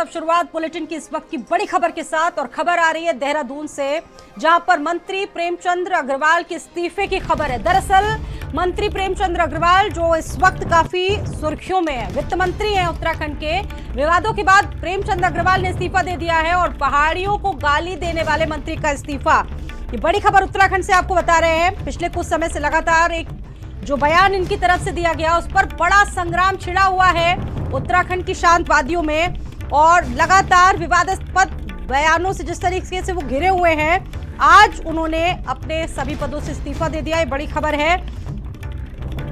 अब शुरुआत बुलेटिन की इस वक्त की बड़ी खबर के साथ, और खबर आ रही है देहरादून से, जहां पर मंत्री प्रेमचंद अग्रवाल के इस्तीफे की खबर है। दरअसल मंत्री प्रेमचंद अग्रवाल जो इस वक्त काफी सुर्खियों में है, वित्त मंत्री हैं उत्तराखंड के, विवादों के बाद प्रेमचंद अग्रवाल ने इस्तीफा दे दिया है और पहाड़ियों को गाली देने वाले मंत्री का इस्तीफा। ये बड़ी खबर उत्तराखंड से आपको बता रहे हैं। पिछले कुछ समय से लगातार एक जो बयान इनकी तरफ से दिया गया, उस पर बड़ा संग्राम छिड़ा हुआ है उत्तराखंड की शांत वादियों में, और लगातार विवादास्पद बयानों से जिस तरीके से वो घिरे हुए हैं, आज उन्होंने अपने सभी पदों से इस्तीफा दे दिया। ये बड़ी खबर है,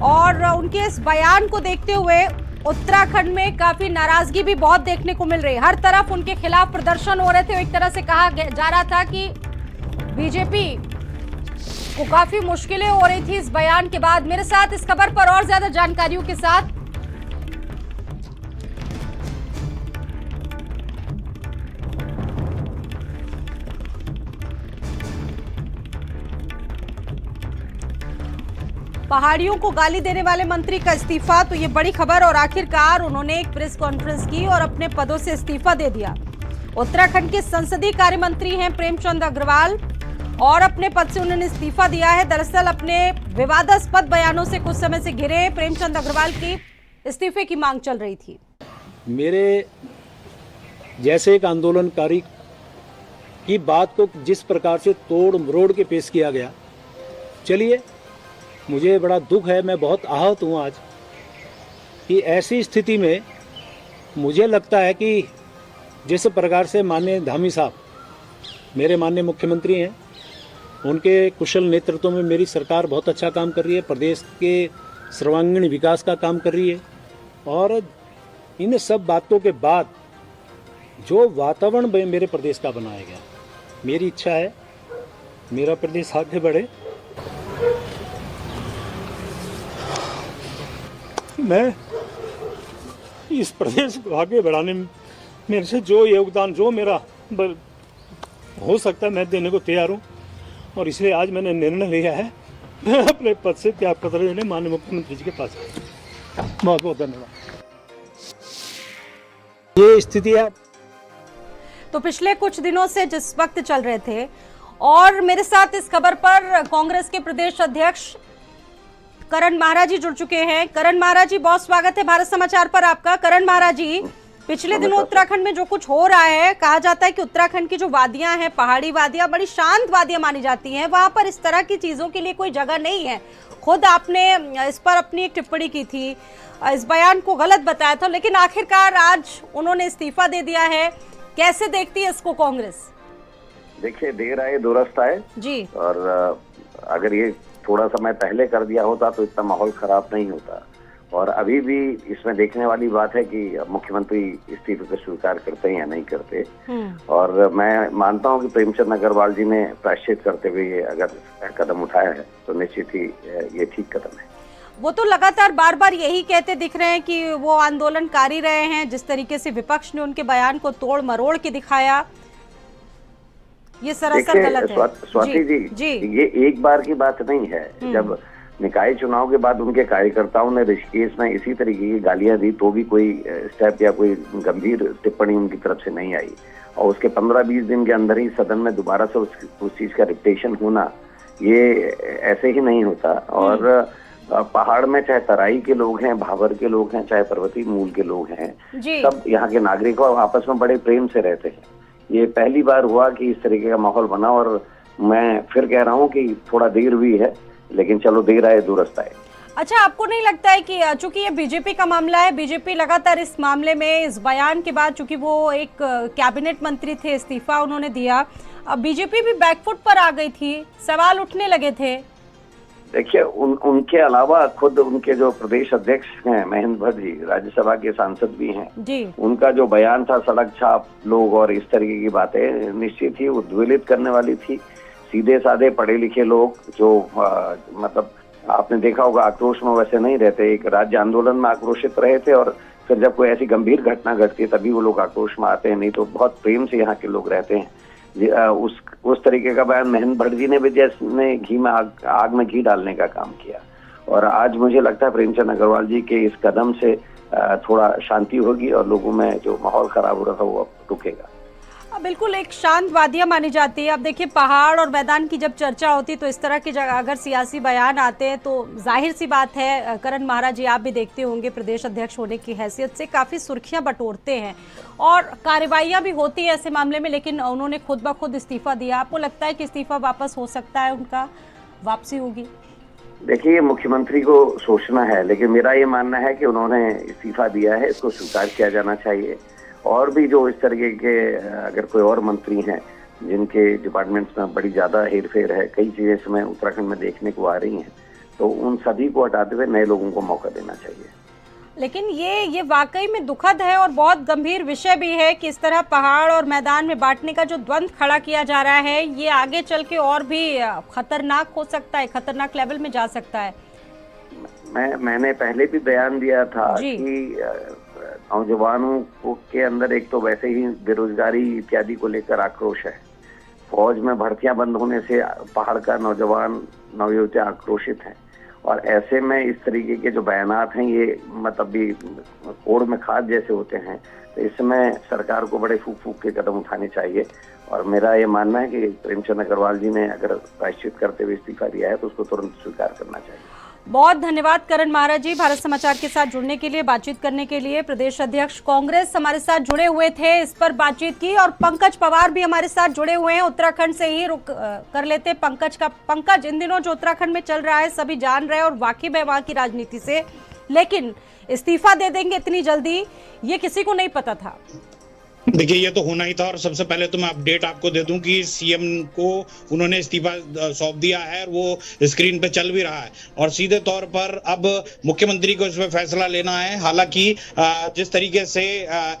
और उनके इस बयान को देखते हुए उत्तराखंड में काफी नाराजगी भी बहुत देखने को मिल रही है। हर तरफ उनके खिलाफ प्रदर्शन हो रहे थे। एक तरह से कहा जा रहा था कि बीजेपी को काफी मुश्किलें हो रही थी इस बयान के बाद। मेरे साथ इस खबर पर और ज्यादा जानकारियों के साथ पहाड़ियों को गाली देने वाले मंत्री का इस्तीफा, तो ये बड़ी खबर। और आखिरकार उन्होंने एक प्रेस कॉन्फ्रेंस की और अपने पदों से इस्तीफा दे दिया। उत्तराखंड के संसदीय कार्य मंत्री हैं प्रेमचंद अग्रवाल, और अपने पद से उन्होंने इस्तीफा दिया है। दरअसल अपने विवादास्पद बयानों से कुछ समय से घिरे प्रेमचंद अग्रवाल की इस्तीफे की मांग चल रही थी। मेरे जैसे एक आंदोलनकारी की बात को जिस प्रकार से तोड़ मरोड़ के पेश किया गया, चलिए मुझे बड़ा दुख है, मैं बहुत आहत हूँ आज कि ऐसी स्थिति में मुझे लगता है कि जिस प्रकार से माननीय धामी साहब मेरे माननीय मुख्यमंत्री हैं, उनके कुशल नेतृत्व में मेरी सरकार बहुत अच्छा काम कर रही है, प्रदेश के सर्वांगीण विकास का काम कर रही है। और इन सब बातों के बाद जो वातावरण मेरे प्रदेश का बनाया गया, मेरी इच्छा है मेरा प्रदेश आगे बढ़े। मैं इस प्रदेश को आगे बढ़ाने में मेरे से जो योगदान, जो मेरा हो सकता है, मैं देने को तैयार हूँ। और इसलिए आज मैंने निर्णय लिया है, मैं अपने पद से त्याग पत्र देने माननीय मुख्यमंत्री जी के पास। बहुत बहुत धन्यवाद। ये स्थिति है। तो पिछले कुछ दिनों से जिस वक्त चल रहे थे, और मेरे साथ इस खबर पर कांग्रेस के प्रदेश अध्यक्ष करण महाराज जी जुड़ चुके हैं। करण महाराज जी, बहुत स्वागत है भारत समाचार पर आपका। करण महाराज जी, पिछले दिनों उत्तराखंड में जो कुछ हो रहा है, कहा जाता है कि उत्तराखंड की जो वादियां हैं, पहाड़ी वादियां बड़ी शांत वादियां मानी जाती हैं, वहां पर इस तरह की चीजों के लिए कोई जगह नहीं है। खुद आपने इस पर अपनी एक टिप्पणी की थी, इस बयान को गलत बताया था, लेकिन आखिरकार आज उन्होंने इस्तीफा दे दिया है। कैसे देखती है इसको कांग्रेस? देखिए, देर आए दुरुस्त आए जी। और अगर ये थोड़ा समय पहले कर दिया होता तो इतना माहौल खराब नहीं होता। और अभी भी इसमें देखने वाली बात है कि मुख्यमंत्री इस्तीफे को स्वीकार करते हैं या नहीं करते। और मैं मानता हूं कि प्रेमचंद अग्रवाल जी ने प्रायश्चित करते हुए अगर कदम उठाया है तो निश्चित ही ये ठीक कदम है। वो तो लगातार बार बार यही कहते दिख रहे हैं कि वो आंदोलनकारी रहे हैं। जिस तरीके से विपक्ष ने उनके बयान को तोड़ मरोड़ के दिखाया, ये सरासर गलत है। स्वाति जी, ये एक बार की बात नहीं है। जब निकाय चुनाव के बाद उनके कार्यकर्ताओं ने ऋषिकेश में इसी तरीके की गालियां दी, तो भी कोई स्टेप या कोई गंभीर टिप्पणी उनकी तरफ से नहीं आई। और उसके 15-20 दिन के अंदर ही सदन में दोबारा से उस चीज का रिपीटेशन होना, ये ऐसे ही नहीं होता। और पहाड़ में चाहे तराई के लोग हैं, भाबर के लोग हैं, चाहे पर्वतीय मूल के लोग हैं, सब यहाँ के नागरिक आपस में बड़े प्रेम से रहते हैं। ये पहली बार हुआ कि इस तरीके का माहौल बना। और मैं फिर कह रहा हूँ कि थोड़ा देर हुई है, लेकिन चलो देर आए दुरुस्त आए। अच्छा, आपको नहीं लगता है कि चूंकि ये बीजेपी का मामला है, बीजेपी लगातार इस मामले में, इस बयान के बाद, चूंकि वो एक कैबिनेट मंत्री थे, इस्तीफा उन्होंने दिया, अब बीजेपी भी बैकफुट पर आ गई थी, सवाल उठने लगे थे? देखिए, उनके अलावा खुद उनके जो प्रदेश अध्यक्ष हैं महेंद्र भट्ट जी, राज्यसभा के सांसद भी हैं जी, उनका जो बयान था, सड़क छाप लोग और इस तरीके की बातें, निश्चित ही उद्वेलित करने वाली थी। सीधे साधे पढ़े लिखे लोग जो मतलब आपने देखा होगा आक्रोश में वैसे नहीं रहते, एक राज्य आंदोलन में आक्रोशित रहे थे, और फिर जब कोई ऐसी गंभीर घटना घटती है तभी वो लोग आक्रोश में आते हैं, नहीं तो बहुत प्रेम से यहाँ के लोग रहते हैं। उस तरीके का बयान महेंद्र भट्ट जी ने भी जैसे घी में आग में घी डालने का काम किया। और आज मुझे लगता है प्रेमचंद अग्रवाल जी के इस कदम से थोड़ा शांति होगी और लोगों में जो माहौल खराब हो रहा था वो अब रुकेगा। बिल्कुल एक शांत वादियां मानी जाती है। अब देखिए, पहाड़ और मैदान की जब चर्चा होती तो इस तरह के अगर सियासी बयान आते हैं तो जाहिर सी बात है, करण महाराज जी आप भी देखते होंगे, प्रदेश अध्यक्ष होने की हैसियत से काफ़ी सुर्खियां बटोरते हैं और कार्रवाइयां भी होती है ऐसे मामले में, लेकिन उन्होंने खुद ब खुद इस्तीफा दिया। आपको लगता है कि इस्तीफा वापस हो सकता है, उनका वापसी होगी? देखिए, मुख्यमंत्री को सोचना है, लेकिन मेरा ये मानना है कि उन्होंने इस्तीफा दिया है, इसको स्वीकार किया जाना चाहिए। और भी जो इस तरीके के अगर कोई और मंत्री हैं जिनके डिपार्टमेंट्स में बड़ी ज्यादा हेरफेर है, कई चीजें इसमें उत्तराखंड में देखने को आ रही हैं, तो उन सभी को हटाते हुए नए लोगों को मौका देना चाहिए। लेकिन ये वाकई में दुखद है और बहुत गंभीर विषय भी है कि इस तरह पहाड़ और मैदान में बांटने का जो द्वंद्व खड़ा किया जा रहा है, ये आगे चल के और भी खतरनाक हो सकता है, खतरनाक लेवल में जा सकता है। मैंने पहले भी बयान दिया था कि नौजवानों के अंदर एक तो वैसे ही बेरोजगारी इत्यादि को लेकर आक्रोश है। फौज में भर्तियां बंद होने से पहाड़ का नौजवान नवयुवतियां आक्रोशित हैं, और ऐसे में इस तरीके के जो बयानात हैं ये मतलब भी कोड़ में खाद जैसे होते हैं। तो इसमें सरकार को बड़े फूक फूक के कदम उठाने चाहिए, और मेरा ये मानना है कि प्रेमचंद अग्रवाल जी ने अगर प्रायश्चित करते हुए इस्तीफा दिया है तो उसको तुरंत स्वीकार करना चाहिए। बहुत धन्यवाद करण महाराज जी, भारत समाचार के साथ जुड़ने के लिए, बातचीत करने के लिए। प्रदेश अध्यक्ष कांग्रेस हमारे साथ जुड़े हुए थे, इस पर बातचीत की, और पंकज पवार भी हमारे साथ जुड़े हुए हैं। उत्तराखंड से ही रुक कर लेते हैं पंकज, इन दिनों जो उत्तराखंड में चल रहा है सभी जान रहे हैं और वाकिफ है वहां की राजनीति से, लेकिन इस्तीफा दे देंगे इतनी जल्दी ये किसी को नहीं पता था। देखिए, ये तो होना ही था। और सबसे पहले तो मैं अपडेट आपको दे दूं कि सीएम को उन्होंने इस्तीफा सौंप दिया है और वो स्क्रीन पे चल भी रहा है, और सीधे तौर पर अब मुख्यमंत्री को इसमें फैसला लेना है। हालांकि जिस तरीके से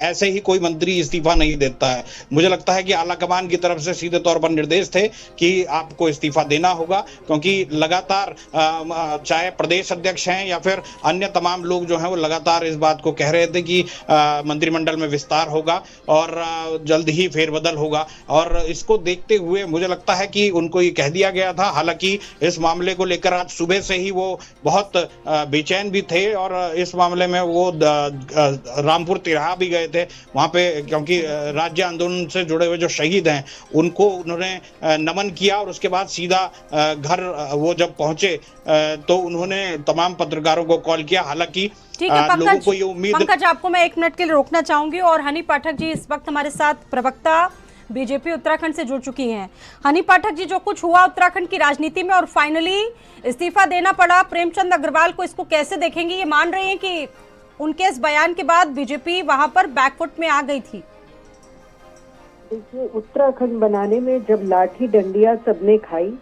ऐसे ही कोई मंत्री इस्तीफा नहीं देता है, मुझे लगता है कि आलाकमान की तरफ से सीधे तौर पर निर्देश थे कि आपको इस्तीफा देना होगा, क्योंकि लगातार चाहे प्रदेश अध्यक्ष हैं या फिर अन्य तमाम लोग जो हैं वो लगातार इस बात को कह रहे थे कि मंत्रिमंडल में विस्तार होगा और जल्द ही फेरबदल होगा। और इसको देखते हुए मुझे लगता है कि उनको ये कह दिया गया था। हालांकि इस मामले को लेकर आज सुबह से ही वो बहुत बेचैन भी थे, और इस मामले में वो रामपुर तिराहा भी गए थे वहां पे, क्योंकि राज्य आंदोलन से जुड़े हुए जो शहीद हैं उनको उन्होंने नमन किया, और उसके बाद सीधा घर वो जब पहुंचे तो उन्होंने तमाम पत्रकारों को कॉल किया। हालांकि ठीक है पंकज, आपको मैं 1 मिनट के लिए रोकना चाहूंगी, और हनी पाठक जी इस वक्त हमारे साथ प्रवक्ता बीजेपी उत्तराखंड से जुड़ चुकी हैं। हनी पाठक जी, जो कुछ हुआ उत्तराखंड की राजनीति में और फाइनली इस्तीफा देना पड़ा प्रेमचंद अग्रवाल को, इसको कैसे देखेंगे? ये मान रहे हैं कि उनके इस बयान के बाद बीजेपी वहां पर बैकफुट में आ गई थी? देखिए, उत्तराखंड बनाने में जब लाठी डंडियां सबने खाई,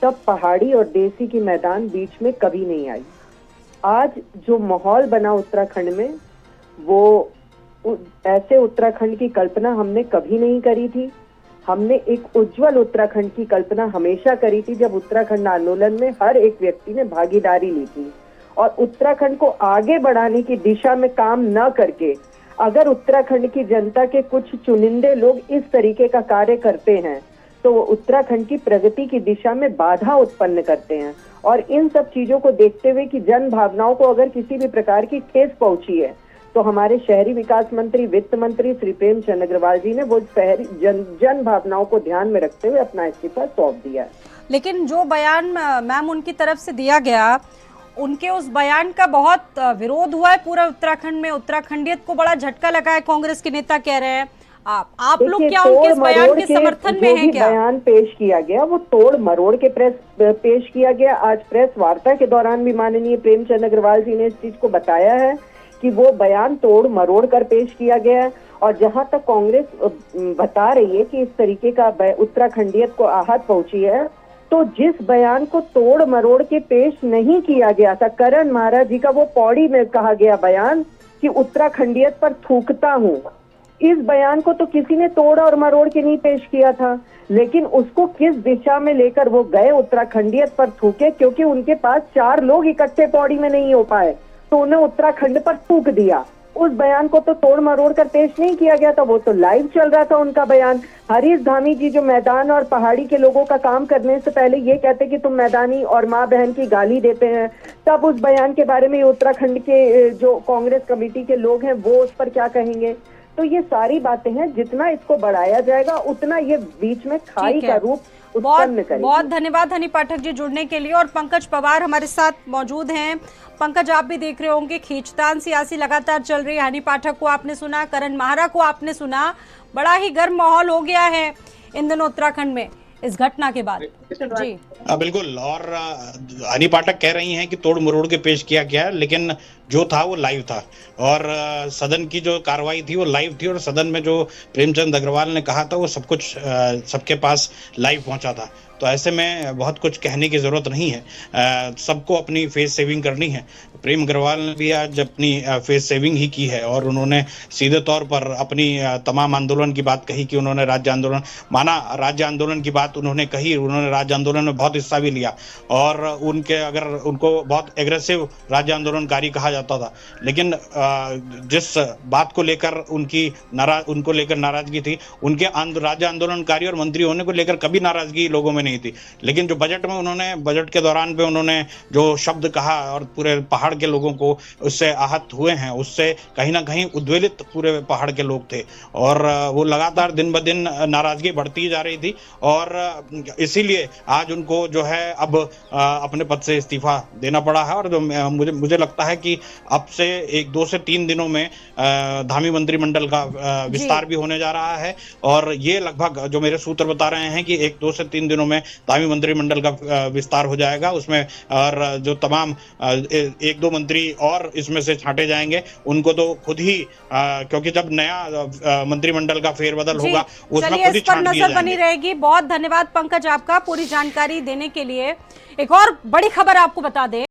तब पहाड़ी और देसी की मैदान बीच में कभी नहीं आई। आज जो माहौल बना उत्तराखंड में, वो ऐसे उत्तराखंड की कल्पना हमने कभी नहीं करी थी। हमने एक उज्जवल उत्तराखंड की कल्पना हमेशा करी थी जब उत्तराखंड आंदोलन में हर एक व्यक्ति ने भागीदारी ली थी। और उत्तराखंड को आगे बढ़ाने की दिशा में काम न करके अगर उत्तराखंड की जनता के कुछ चुनिंदे लोग इस तरीके का कार्य करते हैं तो वो उत्तराखंड की प्रगति की दिशा में बाधा उत्पन्न करते हैं। और इन सब चीजों को देखते हुए कि जन भावनाओं को अगर किसी भी प्रकार की ठेस पहुंची है, तो हमारे शहरी विकास मंत्री, वित्त मंत्री श्री प्रेमचंद अग्रवाल जी ने वो जन भावनाओं को ध्यान में रखते हुए अपना इस्तीफा सौंप दिया। लेकिन जो बयान मैम उनकी तरफ से दिया गया, उनके उस बयान का बहुत विरोध हुआ है पूरा उत्तराखंड में। उत्तराखंडियत को बड़ा झटका लगा है, कांग्रेस के नेता कह रहे हैं। आप लोग क्या उनके इस बयान के समर्थन में हैं क्या? बयान पेश किया गया वो तोड़ मरोड़ के पेश किया गया। आज प्रेस वार्ता के दौरान भी माननीय प्रेमचंद अग्रवाल जी ने इस चीज को बताया है कि वो बयान तोड़ मरोड़ कर पेश किया गया है। और जहां तक कांग्रेस बता रही है कि इस तरीके का उत्तराखंडियत को आहत पहुंची है, तो जिस बयान को तोड़ मरोड़ के पेश नहीं किया गया था, करण महाराज जी का वो पौड़ी में कहा गया बयान कि उत्तराखंडियत पर थूकता हूँ, इस बयान को तो किसी ने तोड़ और मरोड़ के नहीं पेश किया था। लेकिन उसको किस दिशा में लेकर वो गए उत्तराखंडियत पर थूके, क्योंकि उनके पास 4 लोग इकट्ठे पौड़ी में नहीं हो पाए तो उन्हें उत्तराखंड पर थूक दिया। उस बयान को तो तोड़ मरोड़ कर पेश नहीं किया गया था, वो तो लाइव चल रहा था उनका बयान। हरीश धामी जी जो मैदान और पहाड़ी के लोगों का काम करने से पहले ये कहते कि तुम मैदानी और माँ बहन की गाली देते हैं, तब उस बयान के बारे में उत्तराखंड के जो कांग्रेस कमेटी के लोग हैं वो उस पर क्या कहेंगे। तो ये सारी बातें हैं, जितना इसको बढ़ाया जाएगा उतना ये बीच में खाई ठीक का है। रूप बहुत उत्पन्न करेगी। बहुत धन्यवाद हनी पाठक जी जुड़ने के लिए। और पंकज पवार हमारे साथ मौजूद हैं। पंकज, आप भी देख रहे होंगे खींचतान सियासी लगातार चल रही है। हनी पाठक को आपने सुना, करण माहरा को आपने सुना, बड़ा ही गर्म माहौल हो गया है इन दिनों उत्तराखंड में इस घटना के बाद। जी बिल्कुल। और हनी पाठक कह रही हैं कि तोड़ मरोड़ के पेश किया गया, लेकिन जो था वो लाइव था और सदन की जो कार्रवाई थी वो लाइव थी और सदन में जो प्रेमचंद अग्रवाल ने कहा था वो सब कुछ सबके पास लाइव पहुंचा था। तो ऐसे में बहुत कुछ कहने की जरूरत नहीं है, सबको अपनी फेस सेविंग करनी है। प्रेम अग्रवाल ने भी आज अपनी फेस सेविंग ही की है और उन्होंने सीधे तौर पर अपनी तमाम आंदोलन की बात कही कि उन्होंने राज्य आंदोलन माना, राज्य आंदोलन की बात उन्होंने कही, उन्होंने राज्य आंदोलन में बहुत हिस्सा भी लिया और उनके अगर उनको बहुत एग्रेसिव राज्य आंदोलनकारी कहा जाता था, लेकिन जिस बात को लेकर उनको लेकर नाराजगी थी, उनके राज्य आंदोलनकारी और मंत्री होने को लेकर कभी नाराजगी लोगों में नहीं थी। लेकिन जो बजट में उन्होंने बजट के दौरान पे उन्होंने जो शब्द कहा और पूरे पहाड़ के लोगों को उससे आहत हुए हैं, उससे कहीं ना कहीं उद्वेलित पूरे पहाड़ के लोग थे और वो लगातार दिन ब दिन नाराजगी बढ़ती जा रही थी और इसीलिए आज उनको जो है अब अपने पद से इस्तीफा देना पड़ा है। और मुझे लगता है कि अब से 2 से 3 दिनों में धामी मंत्रिमंडल का विस्तार भी होने जा रहा है और ये लगभग जो मेरे सूत्र बता रहे हैं कि 2 से 3 दिनों में धामी मंत्रिमंडल का विस्तार हो जाएगा उसमें, और जो तमाम 1-2 मंत्री और इसमें से छांटे जाएंगे उनको तो खुद ही क्योंकि जब नया मंत्रिमंडल का फेरबदल होगा उसमें खुद ही छांट दिए जाएंगे। बनी रहेगी। बहुत धन्यवाद पंकज आपका पूरी जानकारी देने के लिए। एक और बड़ी खबर आपको बता दें।